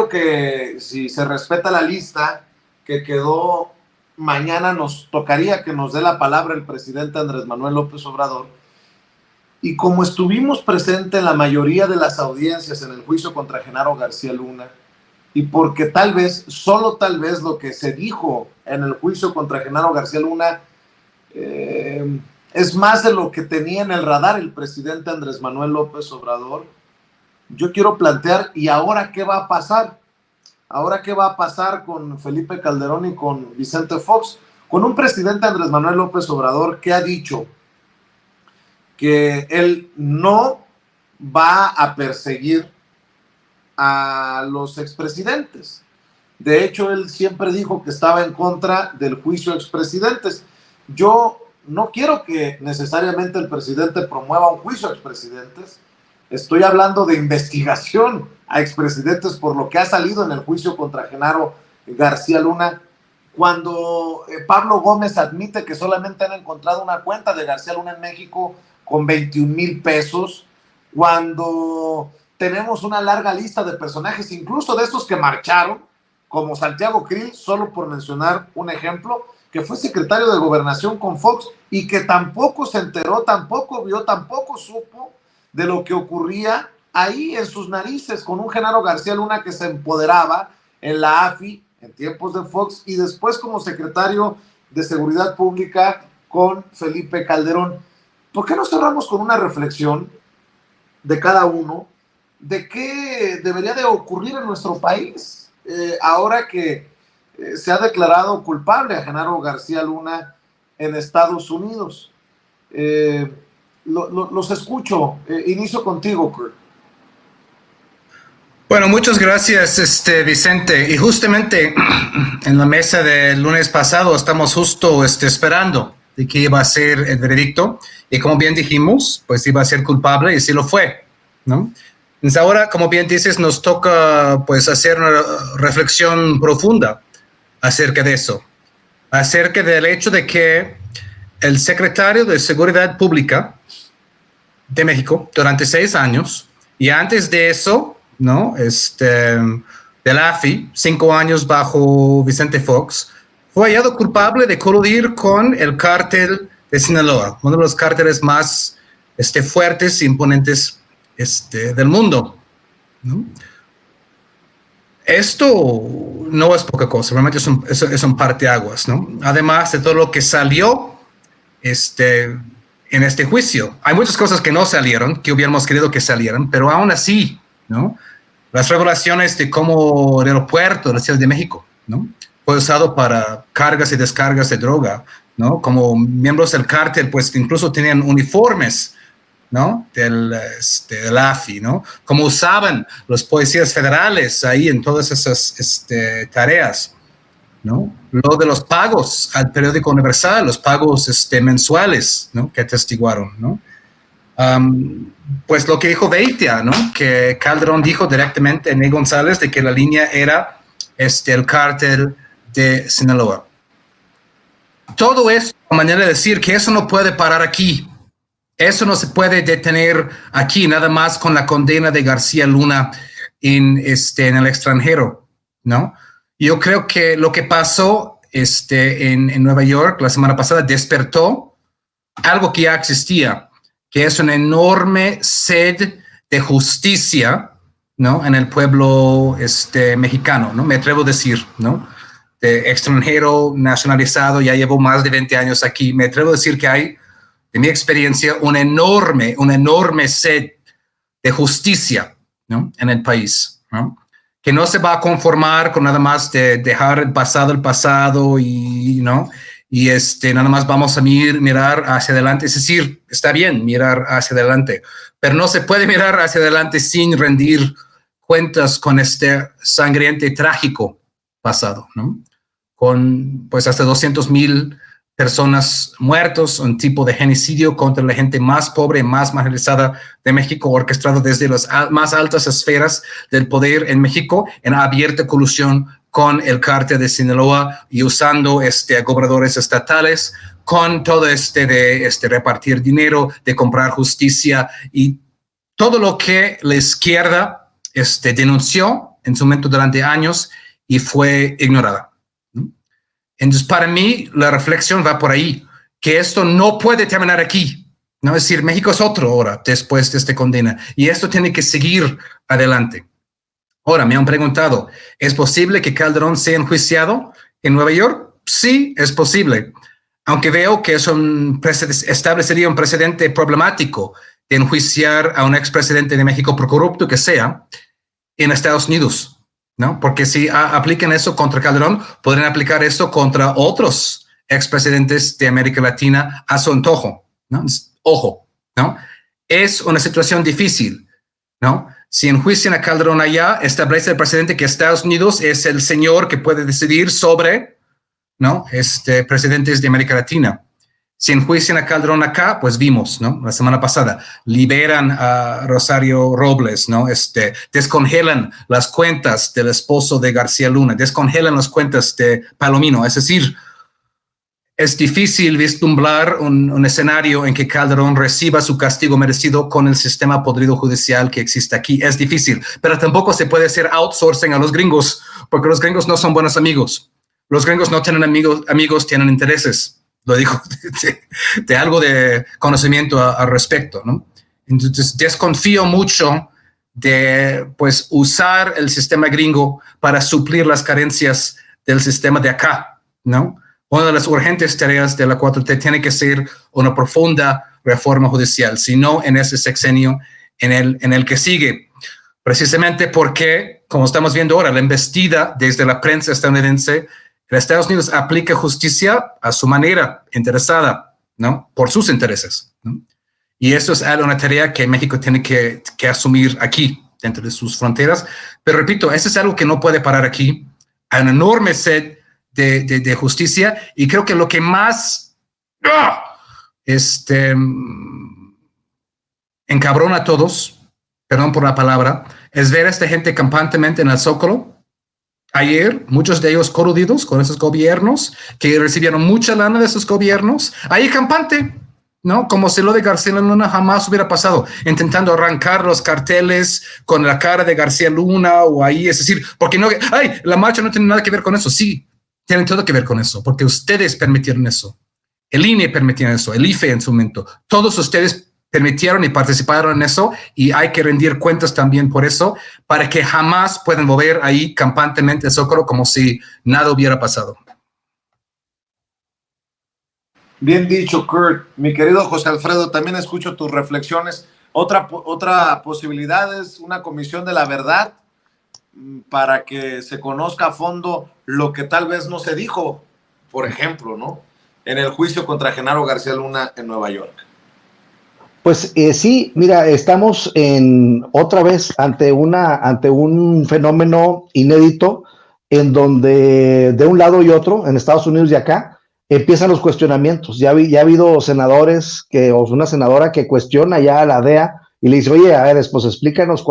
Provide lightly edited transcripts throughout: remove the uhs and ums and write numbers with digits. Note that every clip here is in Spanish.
creo que si se respeta la lista que quedó, mañana nos tocaría que nos dé la palabra el presidente Andrés Manuel López Obrador. Y como estuvimos presentes en la mayoría de las audiencias en el juicio contra Genaro García Luna, y porque tal vez, solo tal vez lo que se dijo en el juicio contra Genaro García Luna es más de lo que tenía en el radar el presidente Andrés Manuel López Obrador, yo quiero plantear, ¿y ahora qué va a pasar? ¿Ahora qué va a pasar con Felipe Calderón y con Vicente Fox? Con un presidente Andrés Manuel López Obrador que ha dicho que él no va a perseguir a los expresidentes. De hecho, él siempre dijo que estaba en contra del juicio a expresidentes. Yo no quiero que necesariamente el presidente promueva un juicio a expresidentes. Estoy hablando de investigación a expresidentes por lo que ha salido en el juicio contra Genaro García Luna. Cuando Pablo Gómez admite que solamente han encontrado una cuenta de García Luna en México con 21,000 pesos, cuando tenemos una larga lista de personajes, incluso de esos que marcharon, como Santiago Krill, solo por mencionar un ejemplo, que fue secretario de Gobernación con Fox y que tampoco se enteró, tampoco vio, tampoco supo de lo que ocurría ahí en sus narices con un Genaro García Luna que se empoderaba en la AFI en tiempos de Fox y después como secretario de Seguridad Pública con Felipe Calderón. ¿Por qué no cerramos con una reflexión de cada uno de qué debería de ocurrir en nuestro país ahora que se ha declarado culpable a Genaro García Luna en Estados Unidos? Los escucho. Inicio contigo, Kurt. Bueno, muchas gracias, Vicente. Y justamente en la mesa del lunes pasado estamos justo esperando de que iba a ser el veredicto. Y como bien dijimos, pues iba a ser culpable y sí lo fue, ¿no? Entonces ahora, como bien dices, nos toca pues hacer una reflexión profunda acerca de eso. Acerca del hecho de que el secretario de Seguridad Pública de México durante 6 años, y antes de eso, ¿no? De la AFI, 5 años bajo Vicente Fox, fue hallado culpable de coludir con el cártel de Sinaloa, uno de los cárteles más fuertes e imponentes del mundo, ¿no? Esto no es poca cosa, realmente es un parteaguas, ¿no? Además de todo lo que salió en este juicio. Hay muchas cosas que no salieron, que hubiéramos querido que salieran, pero aún así, ¿no? Las revelaciones de cómo el aeropuerto de la Ciudad de México, ¿no? Fue usado para cargas y descargas de droga, ¿no? Como miembros del cártel, pues incluso tenían uniformes, ¿no? Del AFI, ¿no? Como usaban los policías federales ahí en todas esas tareas, ¿no? Lo de los pagos al periódico Universal, los pagos mensuales, ¿no? Que atestiguaron, ¿no? Pues lo que dijo Beitia, ¿no? Que Calderón dijo directamente a Ney González de que la línea era el cártel de Sinaloa. Todo eso, a manera de decir que eso no puede parar aquí. Eso no se puede detener aquí, nada más con la condena de García Luna en el extranjero, ¿no? Yo creo que lo que pasó en Nueva York la semana pasada despertó algo que ya existía, que es una enorme sed de justicia, ¿no? En el pueblo mexicano, ¿no? Me atrevo a decir, ¿no? De extranjero nacionalizado, ya llevo más de 20 años aquí, me atrevo a decir que hay, de mi experiencia, una enorme sed de justicia, ¿no? En el país, ¿no? Que no se va a conformar con nada más de dejar el pasado y, ¿no? Y nada más vamos a mirar hacia adelante. Es decir, está bien mirar hacia adelante, pero no se puede mirar hacia adelante sin rendir cuentas con este sangriento y trágico pasado, ¿no? Con pues hasta 200,000 personas muertos, un tipo de genocidio contra la gente más pobre, más marginalizada de México, orquestado desde las más altas esferas del poder en México, en abierta colusión con el cártel de Sinaloa y usando gobernadores estatales con todo de repartir dinero, de comprar justicia y todo lo que la izquierda denunció en su momento durante años y fue ignorada, ¿no? Entonces, para mí, la reflexión va por ahí, que esto no puede terminar aquí, ¿no? Es decir, México es otro ahora después de esta condena y esto tiene que seguir adelante. Ahora, me han preguntado, ¿es posible que Calderón sea enjuiciado en Nueva York? Sí, es posible, aunque veo que establecería un precedente problemático de enjuiciar a un expresidente de México por corrupto que sea en Estados Unidos, ¿no? Porque si aplican eso contra Calderón, podrían aplicar esto contra otros expresidentes de América Latina a su antojo, ¿no? Ojo, ¿no? Es una situación difícil, ¿no? Si enjuician a Calderón allá, establece el precedente que Estados Unidos es el señor que puede decidir sobre, ¿no? Presidentes de América Latina. Si enjuician a Calderón acá, pues vimos, ¿no? La semana pasada, liberan a Rosario Robles, ¿no? Descongelan las cuentas del esposo de García Luna, descongelan las cuentas de Palomino. Es decir, es difícil vislumbrar un escenario en que Calderón reciba su castigo merecido con el sistema podrido judicial que existe aquí. Es difícil, pero tampoco se puede hacer outsourcing a los gringos, porque los gringos no son buenos amigos. Los gringos no tienen amigos, tienen intereses. Lo digo de algo de conocimiento al respecto, ¿no? Entonces, desconfío mucho de, pues, usar el sistema gringo para suplir las carencias del sistema de acá, ¿no? Una de las urgentes tareas de la 4T tiene que ser una profunda reforma judicial, si no en ese sexenio, en el que sigue. Precisamente porque, como estamos viendo ahora, la embestida desde la prensa estadounidense, Estados Unidos aplica justicia a su manera, interesada, ¿no? Por sus intereses, ¿no? Y eso es una tarea que México tiene que asumir aquí, dentro de sus fronteras. Pero repito, eso es algo que no puede parar aquí. Hay una enorme sed de justicia y creo que lo que más encabrona a todos, perdón por la palabra, es ver a esta gente campantemente en el Zócalo. Ayer, muchos de ellos coludidos con esos gobiernos que recibieron mucha lana de esos gobiernos, ahí campante, ¿no? Como si lo de García Luna jamás hubiera pasado, intentando arrancar los carteles con la cara de García Luna o ahí, es decir, porque no, la marcha no tiene nada que ver con eso. Sí, tienen todo que ver con eso, porque ustedes permitieron eso. El INE permitió eso, el IFE en su momento. Todos ustedes permitieron y participaron en eso y hay que rendir cuentas también por eso para que jamás puedan mover ahí campantemente el Zócalo como si nada hubiera pasado. Bien dicho, Kurt. Mi querido José Alfredo, también escucho tus reflexiones. Otra posibilidad es una comisión de la verdad para que se conozca a fondo lo que tal vez no se dijo, por ejemplo, ¿no? En el juicio contra Genaro García Luna en Nueva York. Pues sí, mira, estamos otra vez ante un fenómeno inédito en donde de un lado y otro, en Estados Unidos y acá, empiezan los cuestionamientos. Ya ha habido senadores o una senadora que cuestiona ya a la DEA y le dice, oye, a ver, pues explícanos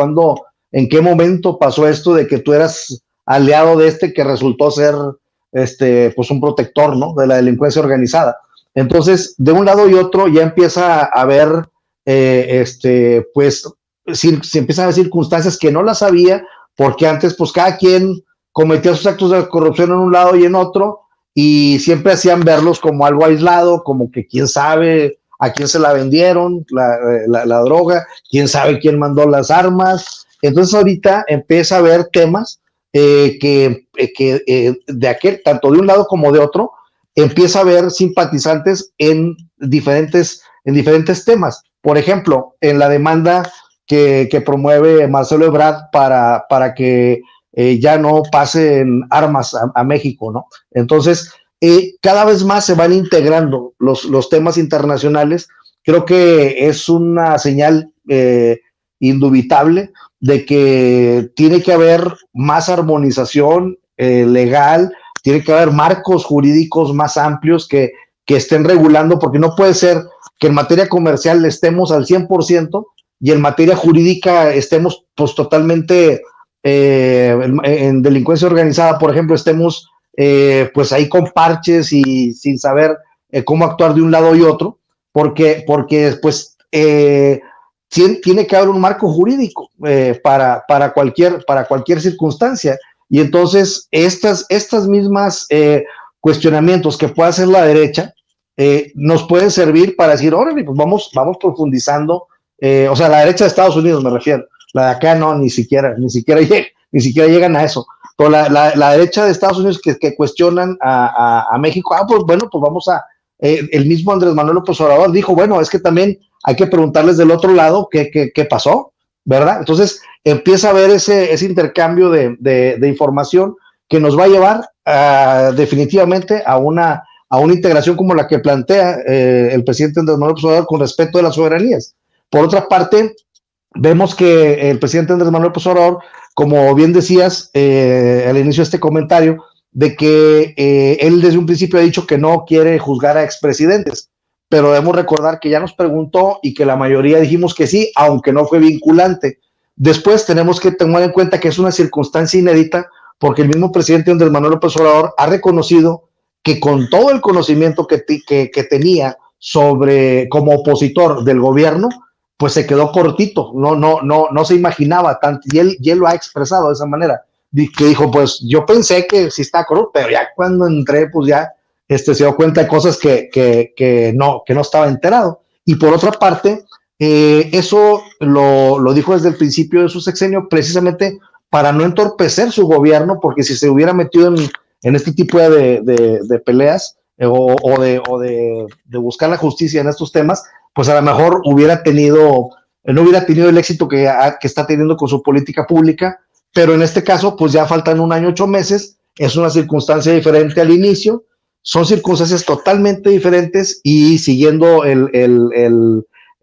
en qué momento pasó esto de que tú eras aliado de que resultó ser pues un protector, ¿no? De la delincuencia organizada. Entonces, de un lado y otro ya empieza a haber pues se empiezan a ver circunstancias que no las había, porque antes pues cada quien cometía sus actos de corrupción en un lado y en otro, y siempre hacían verlos como algo aislado, como que quién sabe a quién se la vendieron, la droga, quién sabe quién mandó las armas. Entonces ahorita empieza a haber temas que de aquel, tanto de un lado como de otro, empieza a haber simpatizantes en diferentes temas. Por ejemplo, en la demanda que promueve Marcelo Ebrard para que ya no pasen armas a México, ¿no? Entonces, cada vez más se van integrando los temas internacionales. Creo que es una señal indubitable de que tiene que haber más armonización legal, tiene que haber marcos jurídicos más amplios que estén regulando, porque no puede ser que en materia comercial estemos al 100% y en materia jurídica estemos pues totalmente en delincuencia organizada, por ejemplo, estemos pues ahí con parches y sin saber cómo actuar de un lado y otro, porque pues tiene que haber un marco jurídico para cualquier circunstancia. Y entonces estas mismas cuestionamientos que pueda hacer la derecha nos pueden servir para decir, órale, pues vamos profundizando, o sea, la derecha de Estados Unidos me refiero, la de acá no, ni siquiera llegan a eso. Pero la derecha de Estados Unidos que cuestionan a México, pues bueno, pues vamos a, el mismo Andrés Manuel López Obrador dijo, bueno, es que también hay que preguntarles del otro lado qué pasó, ¿verdad? Entonces empieza a haber ese intercambio de información que nos va a llevar definitivamente a una integración como la que plantea el presidente Andrés Manuel López Obrador con respecto de las soberanías. Por otra parte, vemos que el presidente Andrés Manuel López Obrador, como bien decías al inicio de este comentario, de que él desde un principio ha dicho que no quiere juzgar a expresidentes, pero debemos recordar que ya nos preguntó y que la mayoría dijimos que sí, aunque no fue vinculante. Después tenemos que tener en cuenta que es una circunstancia inédita, porque el mismo presidente Andrés Manuel López Obrador ha reconocido que con todo el conocimiento que tenía sobre como opositor del gobierno, pues se quedó cortito, no se imaginaba tanto, y él lo ha expresado de esa manera, que dijo, pues yo pensé que sí está corrupto, pero ya cuando entré, pues ya se dio cuenta de cosas que no estaba enterado. Y por otra parte, eso lo dijo desde el principio de su sexenio, precisamente para no entorpecer su gobierno, porque si se hubiera metido en este tipo de peleas o de buscar la justicia en estos temas, pues a lo mejor no hubiera tenido el éxito que está teniendo con su política pública, pero en este caso, pues ya faltan 1 año, 8 meses, es una circunstancia diferente al inicio, son circunstancias totalmente diferentes y siguiendo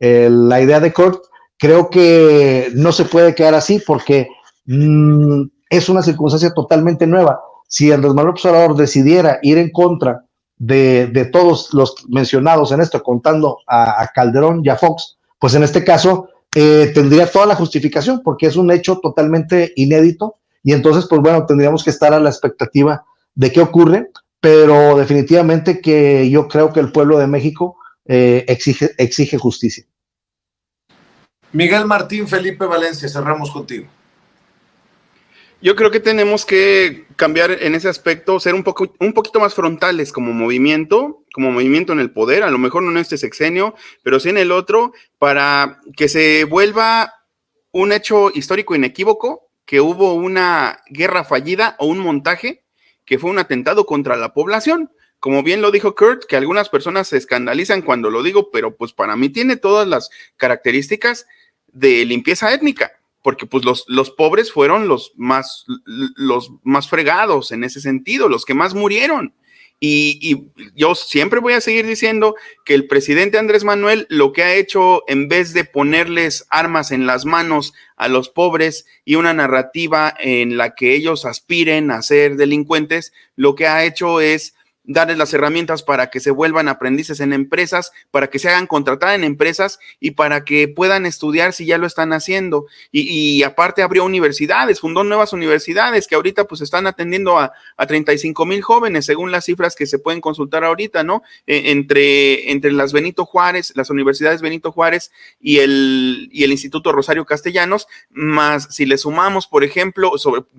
la idea de Kurt, creo que no se puede quedar así porque es una circunstancia totalmente nueva. Si Andrés Manuel López Obrador decidiera ir en contra de todos los mencionados en esto, contando a Calderón y a Fox, pues en este caso tendría toda la justificación porque es un hecho totalmente inédito y entonces pues bueno, tendríamos que estar a la expectativa de qué ocurre, pero definitivamente que yo creo que el pueblo de México exige justicia. Miguel Martín, Felipe Valencia, cerramos contigo. Yo creo que tenemos que cambiar en ese aspecto, ser un poquito más frontales como movimiento en el poder, a lo mejor no en este sexenio, pero sí en el otro, para que se vuelva un hecho histórico inequívoco, que hubo una guerra fallida o un montaje, que fue un atentado contra la población. Como bien lo dijo Kurt, que algunas personas se escandalizan cuando lo digo, pero pues para mí tiene todas las características de limpieza étnica. Porque pues los pobres fueron los más fregados en ese sentido, los que más murieron. Y yo siempre voy a seguir diciendo que el presidente Andrés Manuel lo que ha hecho, en vez de ponerles armas en las manos a los pobres y una narrativa en la que ellos aspiren a ser delincuentes, lo que ha hecho es darles las herramientas para que se vuelvan aprendices en empresas, para que se hagan contratar en empresas y para que puedan estudiar si ya lo están haciendo. Y aparte abrió universidades, fundó nuevas universidades que ahorita pues están atendiendo a 35,000 jóvenes, según las cifras que se pueden consultar ahorita, ¿no? Entre las Benito Juárez, las universidades Benito Juárez y el Instituto Rosario Castellanos, más si le sumamos, por ejemplo,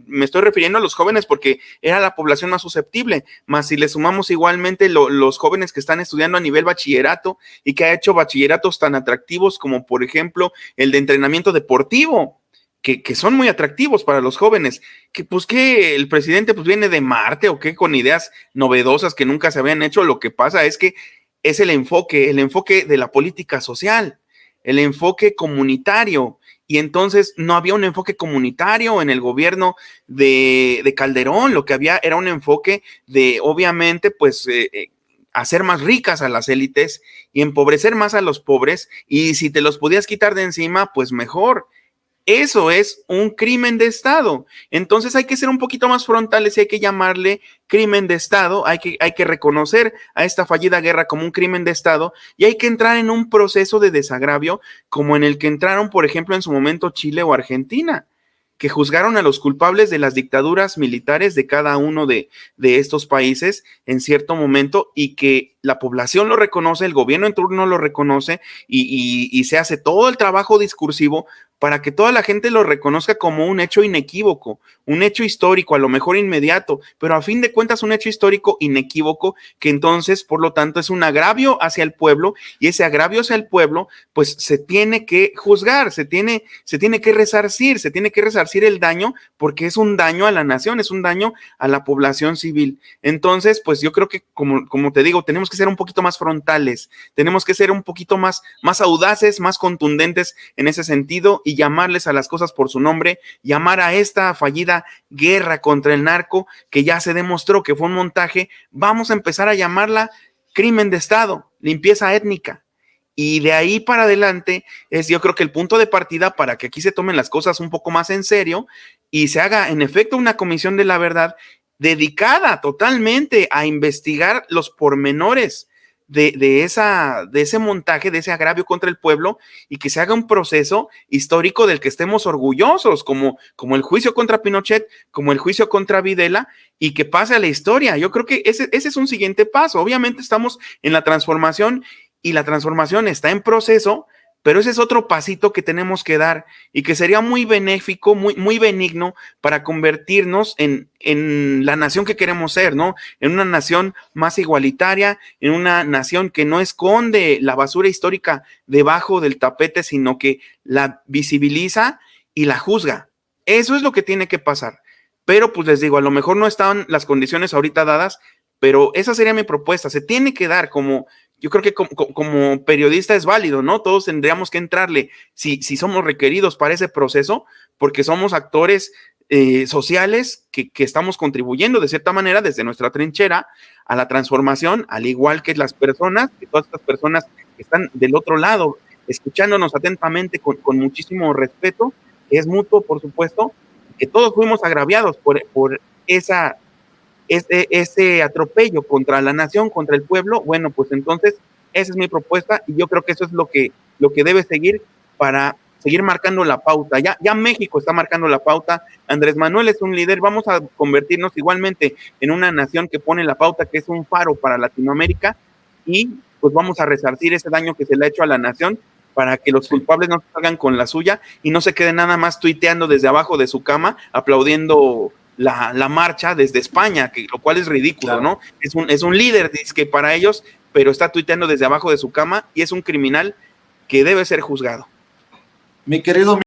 me estoy refiriendo a los jóvenes porque era la población más susceptible, más si le sumamos igualmente los jóvenes que están estudiando a nivel bachillerato y que ha hecho bachilleratos tan atractivos como por ejemplo el de entrenamiento deportivo, que son muy atractivos para los jóvenes, que el presidente pues viene de Marte o qué, con ideas novedosas que nunca se habían hecho. Lo que pasa es que es el enfoque de la política social, el enfoque comunitario. Y entonces no había un enfoque comunitario en el gobierno de Calderón, lo que había era un enfoque de, obviamente, pues, hacer más ricas a las élites y empobrecer más a los pobres, y si te los podías quitar de encima, pues mejor. Eso es un crimen de Estado. Entonces hay que ser un poquito más frontales y hay que llamarle crimen de Estado, hay que reconocer a esta fallida guerra como un crimen de Estado y hay que entrar en un proceso de desagravio como en el que entraron, por ejemplo, en su momento Chile o Argentina, que juzgaron a los culpables de las dictaduras militares de cada uno de estos países en cierto momento, y que la población lo reconoce, el gobierno en turno lo reconoce, y se hace todo el trabajo discursivo para que toda la gente lo reconozca como un hecho inequívoco, un hecho histórico, a lo mejor inmediato, pero a fin de cuentas un hecho histórico inequívoco, que entonces, por lo tanto, es un agravio hacia el pueblo, y ese agravio hacia el pueblo, pues se tiene que juzgar, se tiene que resarcir el daño, porque es un daño a la nación, es un daño a la población civil. Entonces, pues yo creo que, como te digo, tenemos que ser un poquito más frontales, tenemos que ser un poquito más audaces, más contundentes en ese sentido, y llamarles a las cosas por su nombre, llamar a esta fallida guerra contra el narco, que ya se demostró que fue un montaje, vamos a empezar a llamarla crimen de Estado, limpieza étnica. Y de ahí para adelante es, yo creo que el punto de partida para que aquí se tomen las cosas un poco más en serio y se haga en efecto una comisión de la verdad dedicada totalmente a investigar los pormenores de ese montaje, de ese agravio contra el pueblo, y que se haga un proceso histórico del que estemos orgullosos, como el juicio contra Pinochet, como el juicio contra Videla, y que pase a la historia. Yo creo que ese es un siguiente paso. Obviamente estamos en la transformación, y la transformación está en proceso, pero ese es otro pasito que tenemos que dar, y que sería muy benéfico, muy benigno, para convertirnos en la nación que queremos ser, ¿no? En una nación más igualitaria, en una nación que no esconde la basura histórica debajo del tapete, sino que la visibiliza y la juzga. Eso es lo que tiene que pasar. Pero pues les digo, a lo mejor no están las condiciones ahorita dadas, pero esa sería mi propuesta. Se tiene que dar yo creo que como periodista es válido, ¿no? Todos tendríamos que entrarle si somos requeridos para ese proceso, porque somos actores sociales que estamos contribuyendo de cierta manera desde nuestra trinchera a la transformación, al igual que las personas, que todas estas personas que están del otro lado, escuchándonos atentamente con muchísimo respeto, que es mutuo, por supuesto, que todos fuimos agraviados por ese atropello contra la nación, contra el pueblo. Bueno, pues entonces esa es mi propuesta, y yo creo que eso es lo que debe seguir para seguir marcando la pauta. Ya México está marcando la pauta, Andrés Manuel es un líder, vamos a convertirnos igualmente en una nación que pone la pauta, que es un faro para Latinoamérica, y pues vamos a resarcir ese daño que se le ha hecho a la nación, para que los culpables no salgan con la suya y no se queden nada más tuiteando desde abajo de su cama, aplaudiendo la marcha desde España, lo cual es ridículo, claro, ¿no? Es un líder, dice que para ellos, pero está tuiteando desde abajo de su cama, y es un criminal que debe ser juzgado. Mi querido